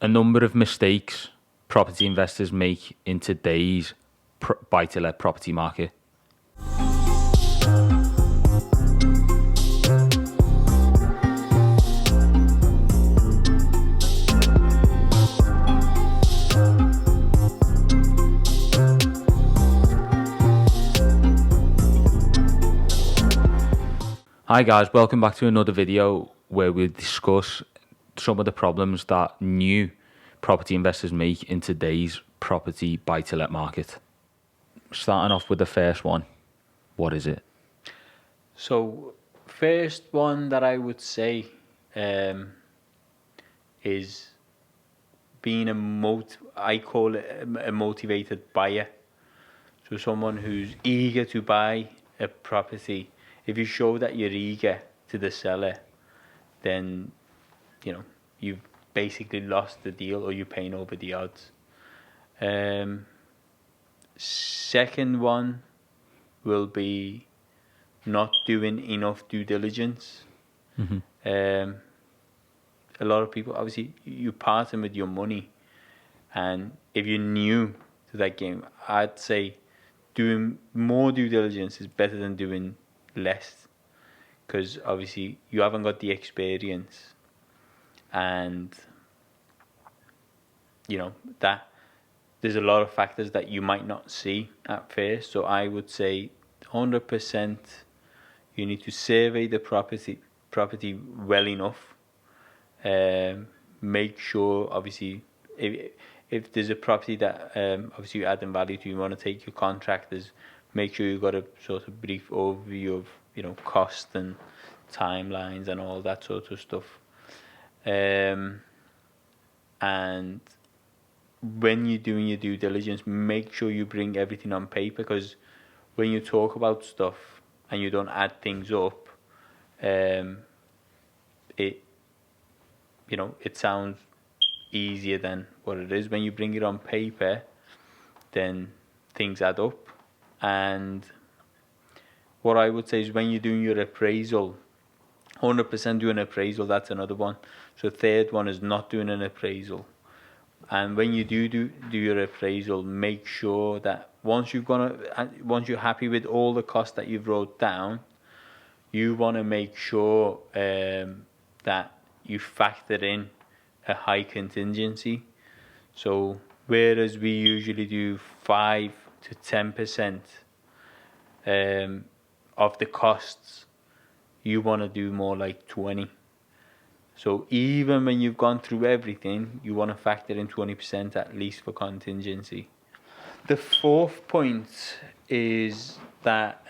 a number of mistakes property investors make in today's buy-to-let property market. Hi guys, welcome back to another video where we discuss some of the problems that new property investors make in today's property buy-to-let market. Starting off with the first one, what is it? So, first one that I would say is being I call it a motivated buyer. So someone who's eager to buy a property. If you show that you're eager to the seller, then you've basically lost the deal, or you're paying over the odds. Second one will be not doing enough due diligence. Mm-hmm. A lot of people, obviously, you part them with your money, and if you're new to that game, I'd say doing more due diligence is better than doing less, because obviously you haven't got the experience, and that there's a lot of factors that you might not see at first. So I would say 100% you need to survey the property well enough. Make sure, obviously, if there's a property that obviously you're adding value to, you want to take your contractors, make sure you've got a sort of brief overview of cost and timelines and all that sort of stuff. And when you're doing your due diligence, make sure you bring everything on paper, because when you talk about stuff and you don't add things up, it sounds easier than what it is. When you bring it on paper, then things add up. And what I would say is, when you're doing your appraisal, 100% do an appraisal. That's another one. So third one is not doing an appraisal. And when you do your appraisal, make sure that once you're happy with all the costs that you've wrote down, you want to make sure that you factor in a high contingency. So whereas we usually do 5 to 10% of the costs, you want to do more like 20. So even when you've gone through everything, you want to factor in 20% at least for contingency. The fourth point is that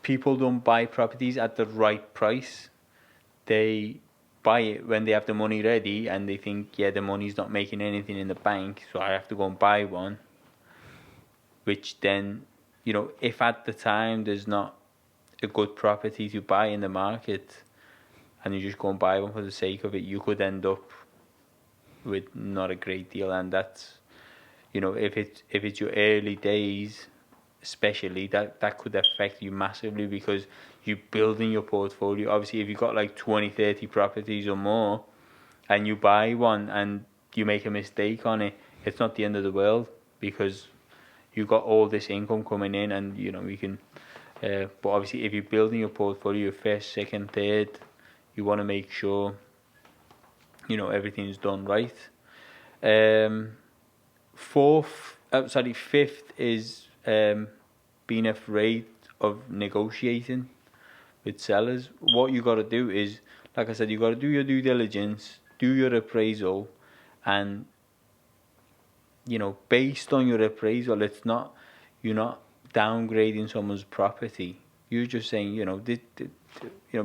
people don't buy properties at the right price. They buy it when they have the money ready, and they think, the money's not making anything in the bank, so I have to go and buy one. Which then, if at the time there's not a good property to buy in the market, and you just go and buy one for the sake of it, you could end up with not a great deal. And that's, if it's your early days, especially, that could affect you massively, because you're building your portfolio. Obviously, if you've got like 20, 30 properties or more, and you buy one and you make a mistake on it, it's not the end of the world, because you've got all this income coming in, and you can. But obviously, if you're building your portfolio, first, second, third, you want to make sure everything's done right. Fifth is being afraid of negotiating with sellers. What you got to do is, like I said, you got to do your due diligence, do your appraisal, and based on your appraisal, you're not downgrading someone's property. You're just saying,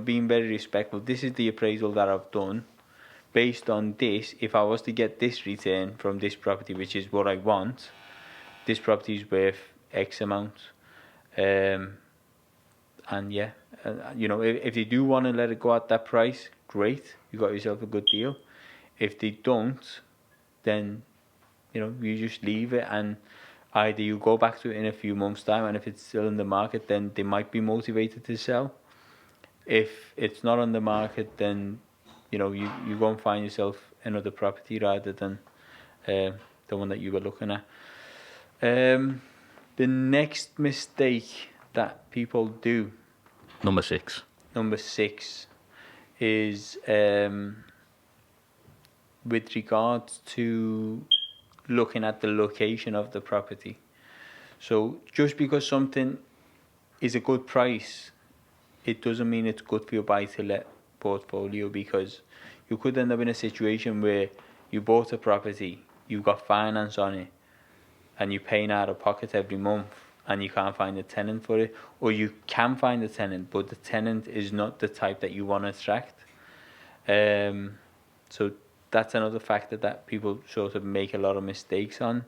being very respectful. This is the appraisal that I've done. Based on this, if I was to get this return from this property, which is what I want, this property is worth X amount. If they do want to let it go at that price, great, you got yourself a good deal. If they don't, then you just leave it, and either you go back to it in a few months' time, and if it's still in the market, then they might be motivated to sell. If it's not on the market, then you go and find yourself another property rather than the one that you were looking at. The next mistake that people do, Number 6. number 6, is with regards to looking at the location of the property. So just because something is a good price, it doesn't mean it's good for your buy-to-let portfolio, because you could end up in a situation where you bought a property, you got finance on it, and you're paying out of pocket every month, and you can't find a tenant for it, or you can find a tenant, but the tenant is not the type that you want to attract. So that's another factor that people sort of make a lot of mistakes on.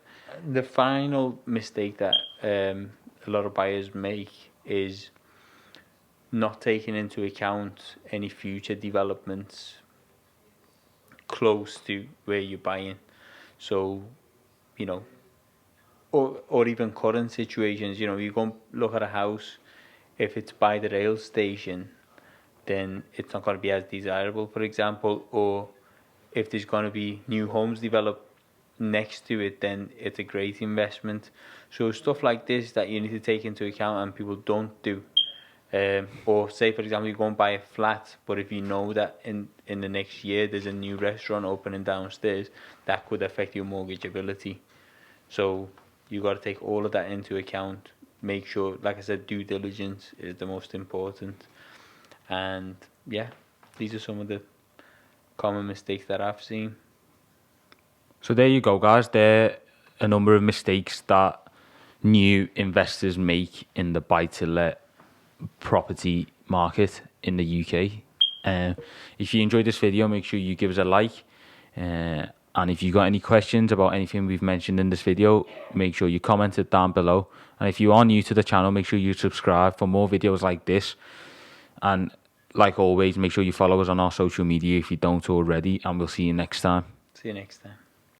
The final mistake that a lot of buyers make is not taking into account any future developments close to where you're buying. So, you know, or even current situations, you know, you go and look at a house, if it's by the rail station, then it's not going to be as desirable, for example, or if there's going to be new homes developed next to it, then it's a great investment. So stuff like this that you need to take into account and people don't do. Or say, for example, you go and buy a flat, but if you know that in the next year there's a new restaurant opening downstairs, that could affect your mortgageability. So you got to take all of that into account. Make sure, like I said, due diligence is the most important. And yeah, these are some of the common mistakes that I've seen. So there you go, guys. There are a number of mistakes that new investors make in the buy-to-let property market in the UK. If you enjoyed this video, make sure you give us a like. And if you got any questions about anything we've mentioned in this video, make sure you comment it down below. And if you are new to the channel, make sure you subscribe for more videos like this. And like always, make sure you follow us on our social media if you don't already. And we'll see you next time. See you next time.